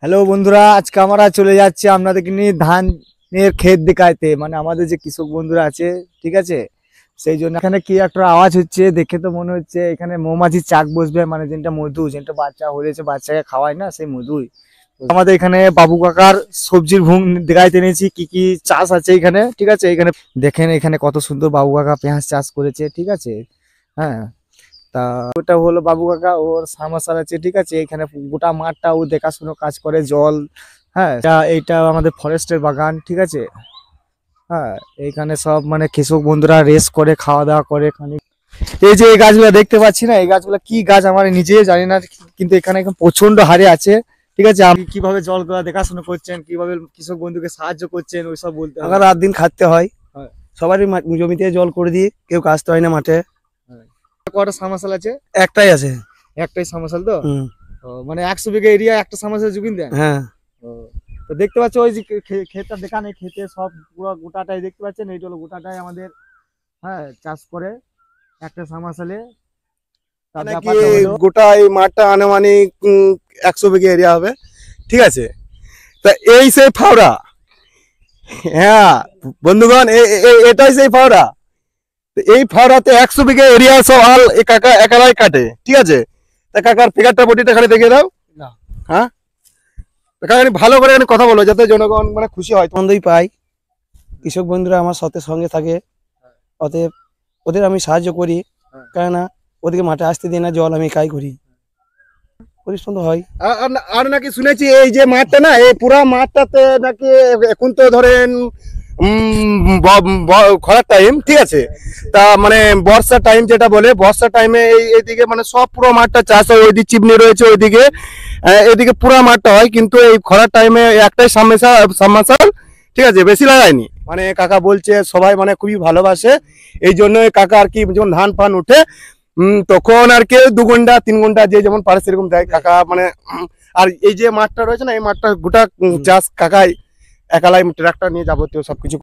Hello বন্ধুরা, আজকে আমরা চলে যাচ্ছি আপনাদেরকে নিয়ে ধানের ক্ষেত দেখাইতে। মানে আমাদের যে কৃষক বন্ধুরা আছে, ঠিক আছে, সেই জন্য এখানে কি একটা আওয়াজ হচ্ছে, দেখে তো মনে হচ্ছে এখানে মৌমাছির চাক বসবে, মানে যেটা মধু, যেটা বাচ্চা হয়েছে বাচ্চাকে খাওয়ায় না, সেই মধুই। আমাদের এখানে বাবু কাকার সবজির ভুং দেখাইতে এনেছি, কি কি চাষ আছে এখানে, ঠিক আছে। এখানে দেখেন, এখানে কত সুন্দর বাবু কাকা পেঁয়াজ চাষ করেছে, ঠিক আছে। হ্যাঁ, তা ওটা হলো বাবু কাকা, ওর সামাসার আছে, ঠিক আছে। এখানে গোটা মাঠটা ও দেখাশুনো কাজ করে, জল। হ্যাঁ, এইটা আমাদের ফরেস্টের বাগান, ঠিক আছে। হ্যাঁ, এইখানে সব মানে কৃষক বন্ধুরা রেস্ট করে, খাওয়া দাওয়া করে খানিক। এই যে এই গাছগুলো দেখতে পাচ্ছি না, এই গাছগুলো কি গাছ আমার নিজেই জানি না, কিন্তু এখানে এখন প্রচন্ড হারে আছে, ঠিক আছে। আপনি কিভাবে জলগুলো দেখাশোনা করছেন, কিভাবে কৃষক বন্ধুকে সাহায্য করছেন, ওইসব বলতে হবে। রাত দিন খাটতে হয়, হ্যাঁ। সবারই জমিতে জল করে দিই, কেউ কাজতে হয় না মাঠে। কটা সামাসাল আছে? একটাই আছে। একটাই সামাসাল তো? হুম। ও, মানে 100 বিঘা এরিয়া একটা সামাসাল জুগিন দেন? হ্যাঁ। ও, তো দেখতে পাচ্ছ ওই যে ক্ষেতটা দেখা নেই, খেতে সব পুরো গোটাটাই দেখতে পাচ্ছেন, এইটা হলো গোটাটাই আমাদের। হ্যাঁ, চাষ করে একটা সামাসালে। তার নাকি ব্যাপারটা হলো গোটা এই মাঠটা আনুমানিক 100 বিঘা এরিয়া হবে, ঠিক আছে। তা এই সেই ফাওড়া, হ্যাঁ বন্ধুগণ, এটাই সেই ফাওড়া। তো এই ফাওড়াতে 100 বিঘা এরিয়া সব হাল এই কাকা একালাই কাটে, ঠিক আছে। তা কাকার ফিগারটা বডিটা খালি দেখে দাও না। হ্যাঁ, কাকা ভালো করে কথা বলো, যাতে জনগণ মানে খুশি হয়, আনন্দই পাই। কৃষক বন্ধুরা আমার সাথে সঙ্গে থাকে, অতএব ওদের আমি সাহায্য করি, কেননা ওদিকে মাঠে আসতে দিই না, জল আমি কাই করি, পরিশ্রম তো হয়। আর নাকি শুনেছি এই যে মাঠটা না, এই পুরা মাঠটাতে নাকি এখন তো ধরেন খরার টাইম, ঠিক আছে। তা মানে বর্ষার টাইম যেটা বলে, বর্ষার টাইমে এইদিকে মানে সব পুরো মাঠটা চাষ হয়, ওইদিকে চিমনি রয়েছে, ওইদিকে এদিকে পুরো মাঠটা হয়, কিন্তু এই খরার টাইমে একটাই সাবমার্সাল, ঠিক আছে, বেশি লাগায়নি। মানে কাকা বলছে সবাই মানে খুবই ভালোবাসে, এই জন্য কাকা আর কি যখন ধান ফান উঠে তখন আর কি 2 ঘন্টা 3 ঘন্টা যে যেমন পারে সেরকম দেয় কাকা। মানে আর এই যে মাঠটা রয়েছে না, এই মাঠটা গোটা চাষ কাকাই একালাই ট্রাক্টর নিয়ে যাবতীয় সবকিছু